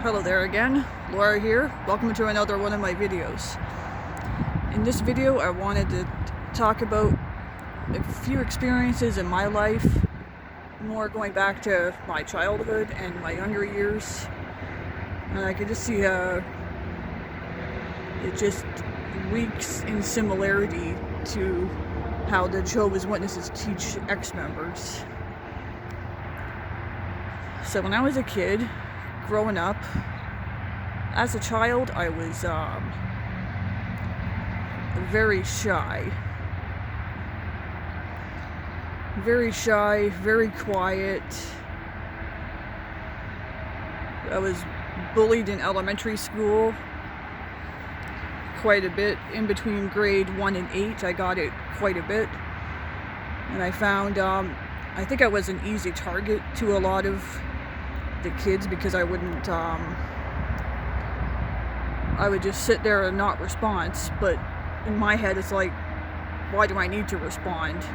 Hello there again, Laura here. Welcome to another one of my videos. In this video I wanted to talk about a few experiences in my life, more going back to my childhood and my younger years. And I could just see how it just reeks in similarity to how the Jehovah's Witnesses teach ex-members. So when I was a kid, growing up, as a child, I was very shy, very quiet. I was bullied in elementary school quite a bit. In between grade 1 and 8, I got it quite a bit. And I found, I think I was an easy target to a lot of the kids because I wouldn't, I would just sit there and not respond. But in my head, it's like, why do I need to respond?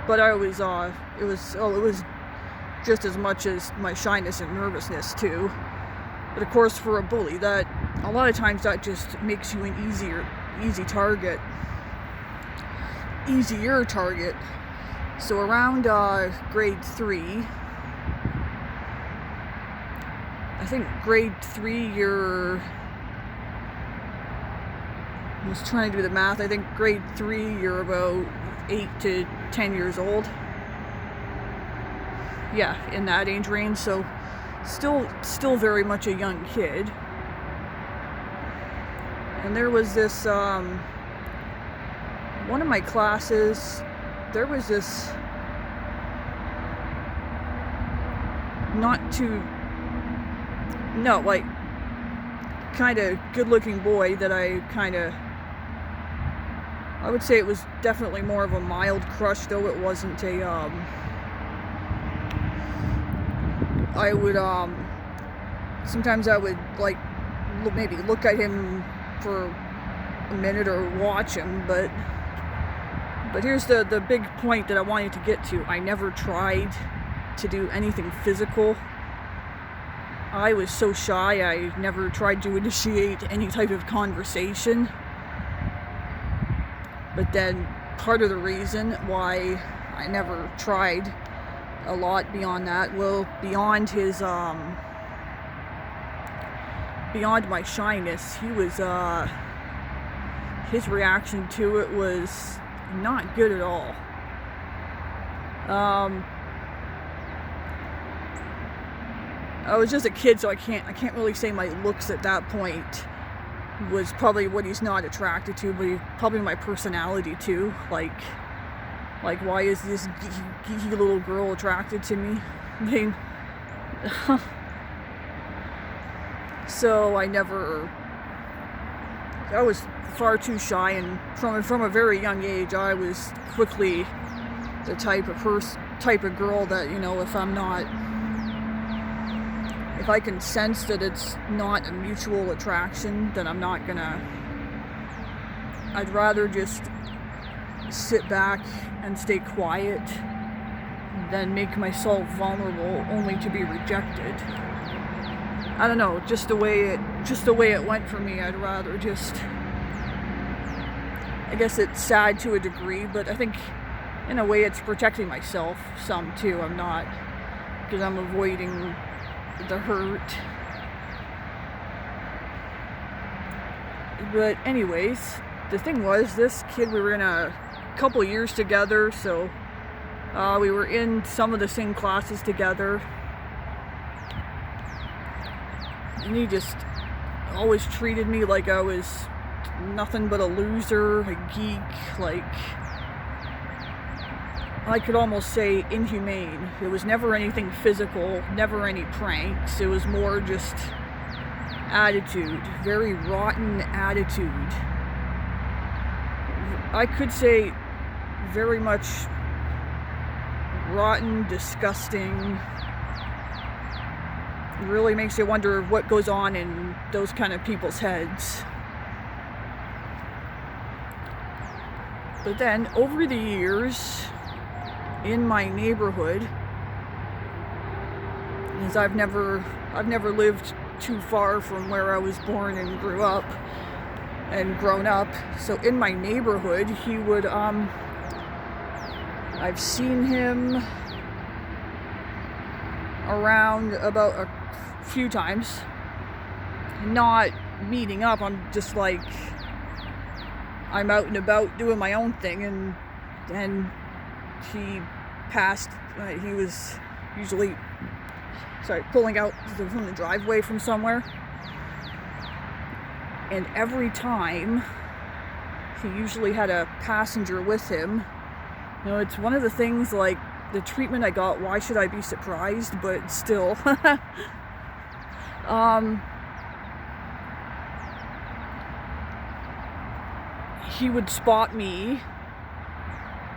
But I was, it was just as much as my shyness and nervousness too. But of course, for a bully, that a lot of times that just makes you an easier target. So around grade 3, I think grade 3, I was trying to do the math. I think grade 3, you're about 8 to 10 years old. Yeah, in that age range. So still very much a young kid. And there was this, one of my classes, there was this kind of good-looking boy that I would say it was definitely more of a mild crush, though it wasn't a, sometimes I would like maybe look at him for a minute or watch him, but here's the big point that I wanted to get to. I never tried to do anything physical. I was so shy, I never tried to initiate any type of conversation. But then part of the reason why I never tried a lot beyond that, well, beyond my shyness, his reaction to it was not good at all. I was just a kid, so I can't really say my looks at that point was probably what he's not attracted to, but probably my personality too. Like why is this geeky little girl attracted to me? I mean, so I was far too shy, and from a very young age, I was quickly the type of girl that, you know, if I can sense that it's not a mutual attraction, then I'd rather just sit back and stay quiet than make myself vulnerable only to be rejected. I don't know, just the way it went for me. I'd rather just, I guess it's sad to a degree, but I think in a way it's protecting myself some too. Because I'm avoiding the hurt. But anyways, the thing was, this kid, we were in a couple years together, so we were in some of the same classes together, and he just always treated me like I was nothing but a loser, a geek, like I could almost say inhumane. It was never anything physical, never any pranks. It was more just attitude, very rotten attitude. I could say very much rotten, disgusting. It really makes you wonder what goes on in those kind of people's heads. But then, over the years, in my neighborhood, because I've never lived too far from where I was born and grew up and grown up. So in my neighborhood, he would I've seen him around about a few times, not meeting up. I'm just like, I'm out and about doing my own thing, and he passed. He was usually pulling out from the driveway from somewhere, and every time he usually had a passenger with him. You know, it's one of the things, like, the treatment I got, why should I be surprised? But still. He would spot me,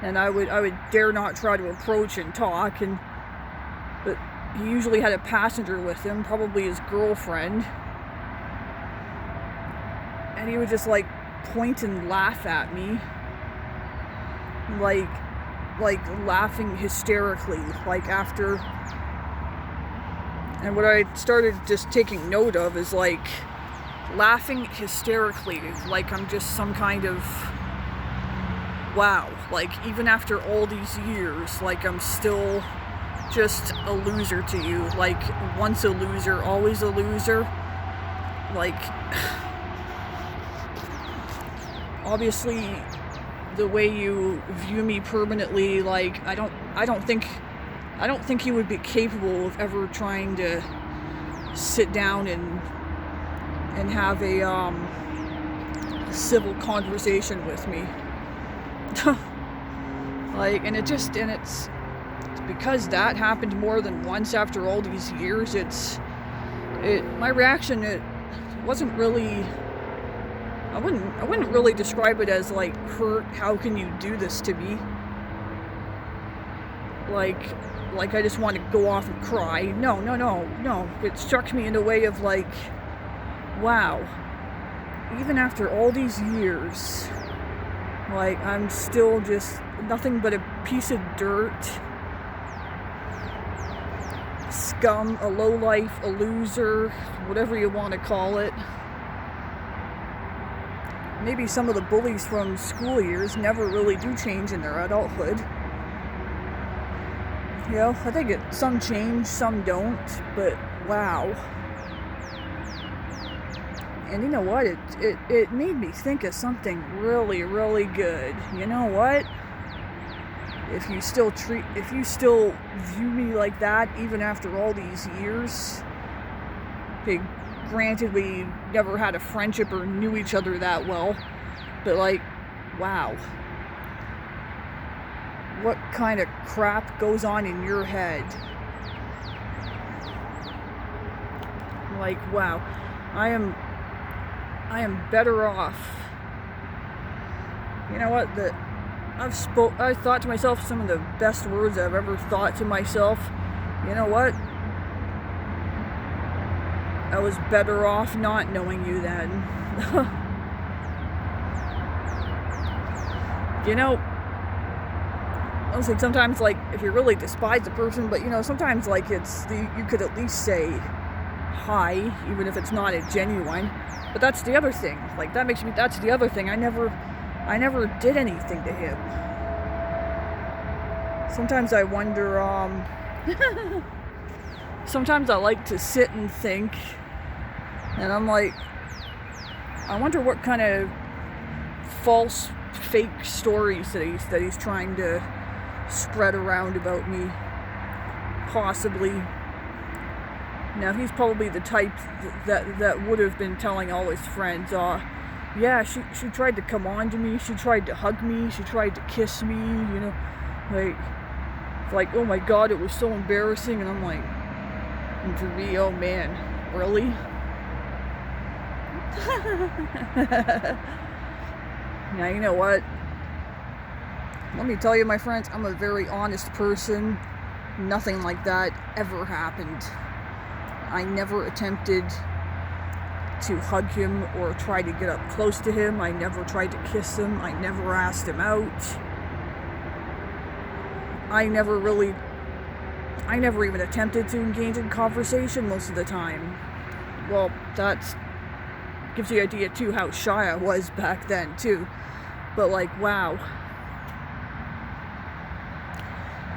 and I would dare not try to approach and talk, but he usually had a passenger with him, probably his girlfriend, and he would just like point and laugh at me, like laughing hysterically, like after. And what I started just taking note of is like laughing hysterically, like I'm just some kind of, wow, like even after all these years, like I'm still just a loser to you, like once a loser, always a loser. Like, obviously the way you view me permanently, like I don't think he would be capable of ever trying to sit down and have a civil conversation with me. Like, and it's because that happened more than once after all these years. My reaction, it wasn't really, I wouldn't really describe it as like hurt. How can you do this to me? Like I just want to go off and cry. No. It struck me in a way of like, wow, even after all these years, like I'm still just nothing but a piece of dirt, scum, a lowlife, a loser, whatever you want to call it. Maybe some of the bullies from school years never really do change in their adulthood. You know, I think some change, some don't, but wow. And you know what? It made me think of something really, really good. You know what? If you still view me like that, even after all these years, okay, granted we never had a friendship or knew each other that well, but like, wow. What kind of crap goes on in your head? Like, wow, I am better off. You know what? I thought to myself some of the best words I've ever thought to myself. You know what? I was better off not knowing you then. You know, I was like, sometimes, like, if you really despise a person, but you know, sometimes like you could at least say hi, even if it's not a genuine. But that's the other thing. Like, that's the other thing. I never did anything to him. Sometimes I wonder, sometimes I like to sit and think, and I'm like, I wonder what kind of false, fake stories that he's trying to spread around about me. Possibly. Now, he's probably the type that would have been telling all his friends, yeah, she tried to come on to me, she tried to hug me, she tried to kiss me, you know, like, oh my god, it was so embarrassing. And I'm like, and for me, oh man, really? Now, you know what? Let me tell you, my friends, I'm a very honest person. Nothing like that ever happened. I never attempted to hug him or try to get up close to him. I never tried to kiss him. I never asked him out. I never really I never even attempted to engage in conversation most of the time. Well, that gives you an idea too how shy I was back then too. But like, wow.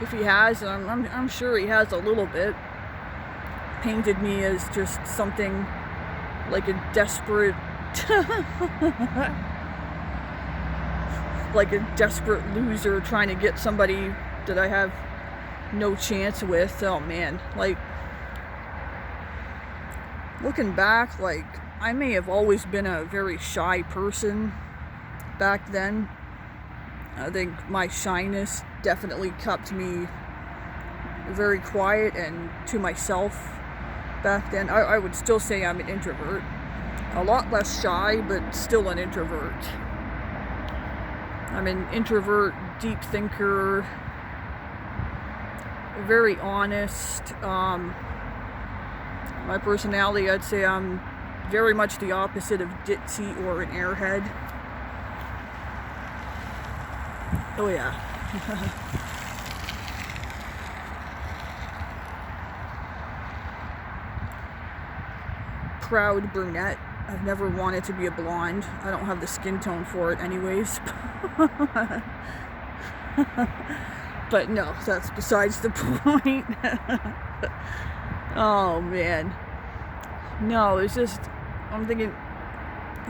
If he has, and I'm sure he has a little bit, painted me as just something like a desperate like a desperate loser trying to get somebody that I have no chance with. Oh man, like, looking back, like, I may have always been a very shy person back then. I think my shyness definitely kept me very quiet and to myself back then. I would still say I'm an introvert. A lot less shy, but still an introvert. I'm an introvert, deep thinker, very honest. My personality, I'd say I'm very much the opposite of ditzy or an airhead. Oh yeah. Proud brunette. I've never wanted to be a blonde. I don't have the skin tone for it anyways. But no, that's besides the point. Oh man. No, it's just, I'm thinking,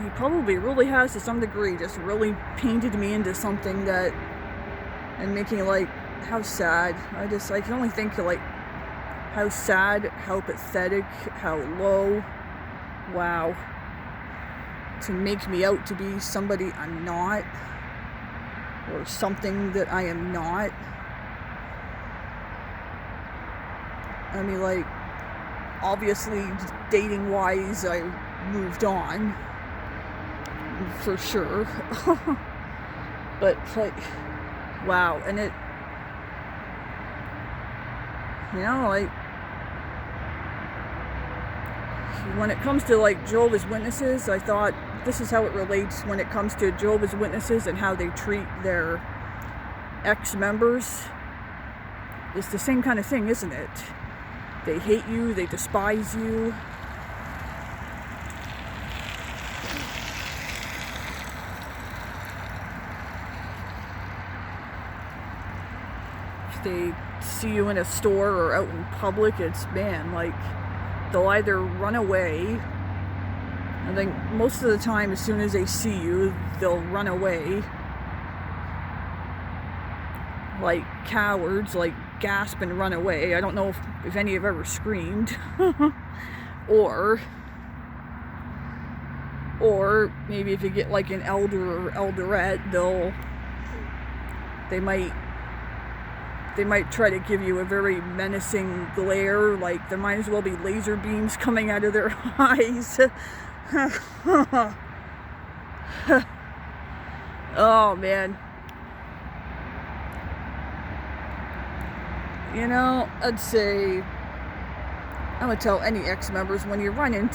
he probably really has to some degree just really painted me into something that, and making, like, how sad. I can only think of, like, how sad, how pathetic, how low. Wow. To make me out to be somebody I'm not, or something that I am not. I mean, like, obviously, dating wise, I moved on, for sure. But, like, wow. And it, you know, like, when it comes to, like, Jehovah's Witnesses, I thought this is how it relates when it comes to Jehovah's Witnesses and how they treat their ex-members. It's the same kind of thing, isn't it? They hate you, they despise you. If they see you in a store or out in public, it's, man, like, they'll either run away. I think most of the time, as soon as they see you, they'll run away. Like cowards, like gasp and run away. I don't know if any have ever screamed. Or maybe if you get like an elder or elderette, they might try to give you a very menacing glare, like there might as well be laser beams coming out of their eyes. Oh man. You know, I'd say, I would tell any ex-members, when you happen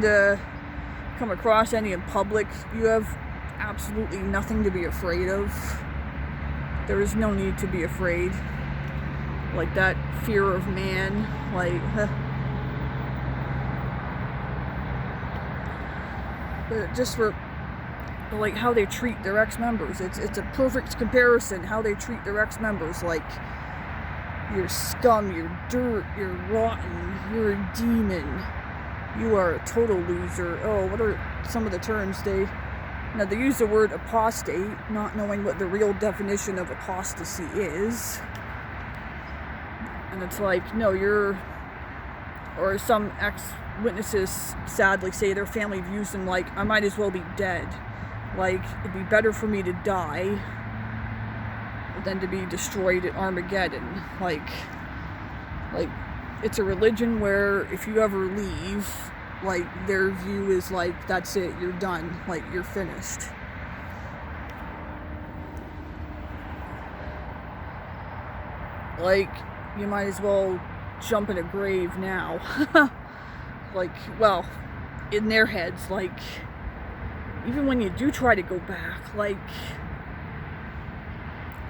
to come across any in public, you have absolutely nothing to be afraid of. There is no need to be afraid. Like that fear of man, like, but just for, like, how they treat their ex-members. It's a perfect comparison, how they treat their ex-members. Like, you're scum, you're dirt, you're rotten, you're a demon, you are a total loser. Oh, what are some of the terms they use the word apostate, not knowing what the real definition of apostasy is. And it's like, no, or some ex-witnesses sadly say their family views them like, I might as well be dead. Like, it'd be better for me to die than to be destroyed at Armageddon. Like, it's a religion where if you ever leave, like, their view is like, that's it, you're done, like, you're finished. Like, you might as well jump in a grave now. Like, well, in their heads, like, even when you do try to go back, like,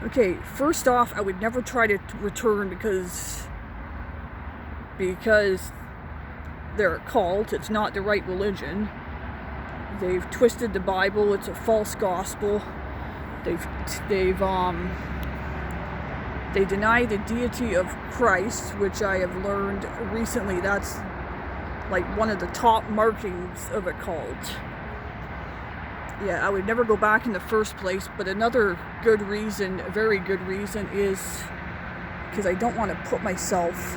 Okay, first off, I would never try to return because they're a cult. It's not the right religion. They've twisted the Bible. It's a false gospel. They deny the deity of Christ, which I have learned recently that's like one of the top markings of a cult. Yeah, I would never go back in the first place, but another good reason, a very good reason, is because I don't want to put myself,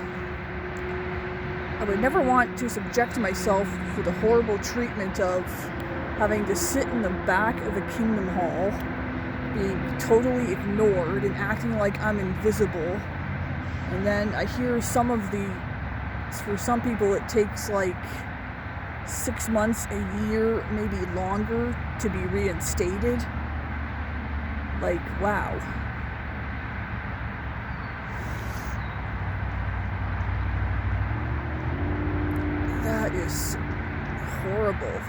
I would never want to subject myself to the horrible treatment of having to sit in the back of a Kingdom Hall, being totally ignored and acting like I'm invisible. And then I hear for some people it takes like 6 months, a year, maybe longer to be reinstated. Like, wow. That is horrible.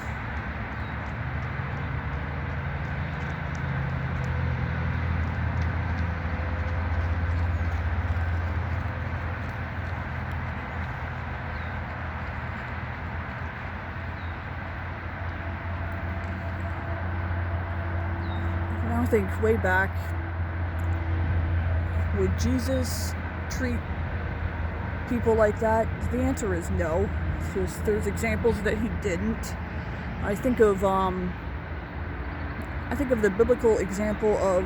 I think way back, would Jesus treat people like that? The answer is no. There's examples that he didn't. I think of the biblical example of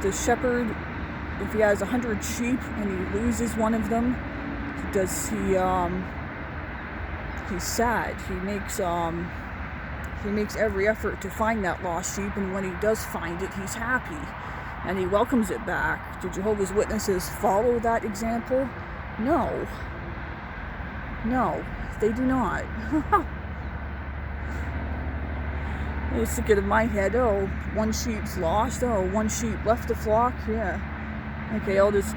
the shepherd. If he has 100 sheep and he loses one of them, he's sad. He makes every effort to find that lost sheep, and when he does find it, he's happy, and he welcomes it back. Do Jehovah's Witnesses follow that example? No. No, they do not. It's to get in my head, oh, one sheep's lost, oh, one sheep left the flock, yeah. Okay, I'll just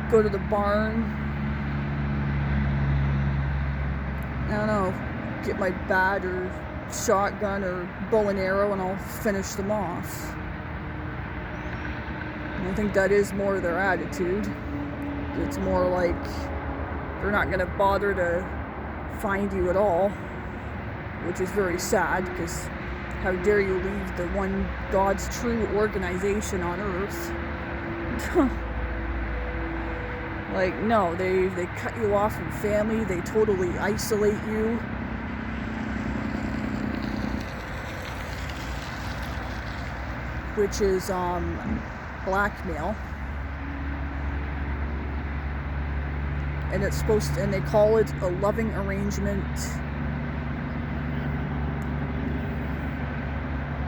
go to the barn, I don't know, get my bat or shotgun or bow and arrow, and I'll finish them off. And I think that is more their attitude. It's more like they're not going to bother to find you at all, which is very sad, because how dare you leave the one God's true organization on earth. Like, no, they cut you off from family, they totally isolate you. Which is blackmail, and they call it a loving arrangement,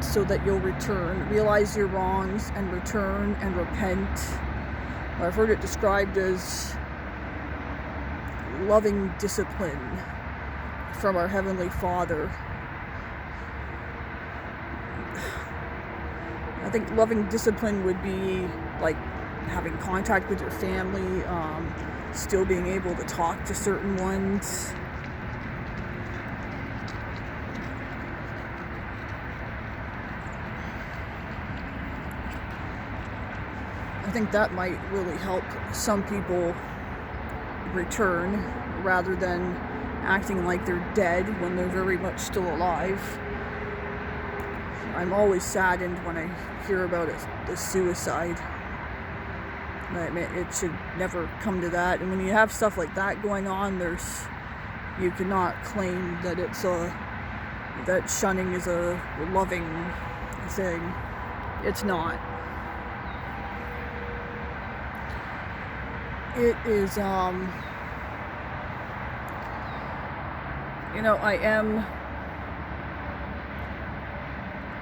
so that you'll realize your wrongs, and return and repent. I've heard it described as loving discipline from our Heavenly Father. I think loving discipline would be like having contact with your family, still being able to talk to certain ones. I think that might really help some people return, rather than acting like they're dead when they're very much still alive. I'm always saddened when I hear about a suicide. It should never come to that. And when you have stuff like that going on, you cannot claim that that shunning is a loving thing. It's not. It is,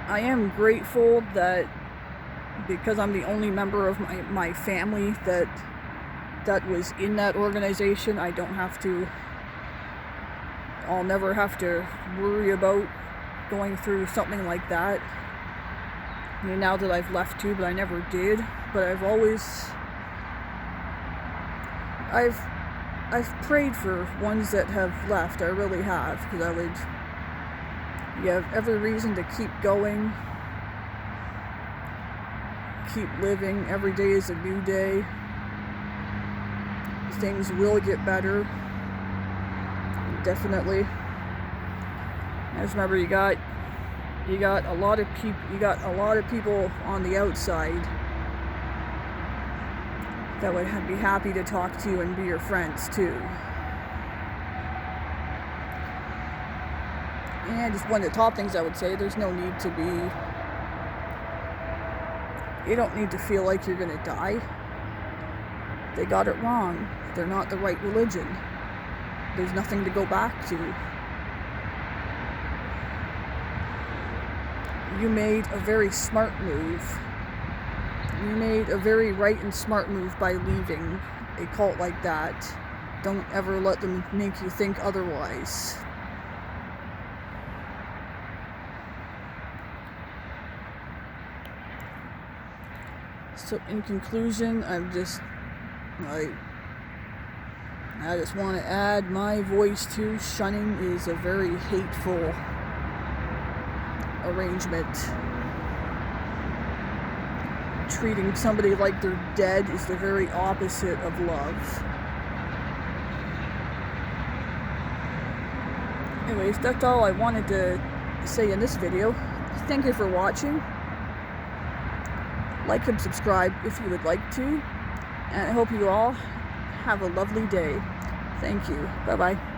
I am grateful that, because I'm the only member of my family that was in that organization, I'll never have to worry about going through something like that. I mean, now that I've left too, but I never did. But I've prayed for ones that have left. I really have, because you have every reason to keep going, keep living. Every day is a new day. Things will get better. Definitely. Just remember, you got a lot of people on the outside that would be happy to talk to you and be your friends too. And just one of the top things I would say, there's no need to be, you don't need to feel like you're gonna die. They got it wrong. They're not the right religion. There's nothing to go back to. You made a very smart move. You made a very right and smart move by leaving a cult like that. Don't ever let them make you think otherwise. So in conclusion, I just want to add my voice to shunning is a very hateful arrangement. Treating somebody like they're dead is the very opposite of love. Anyways, that's all I wanted to say in this video. Thank you for watching. Like and subscribe if you would like to. And I hope you all have a lovely day. Thank you. Bye-bye.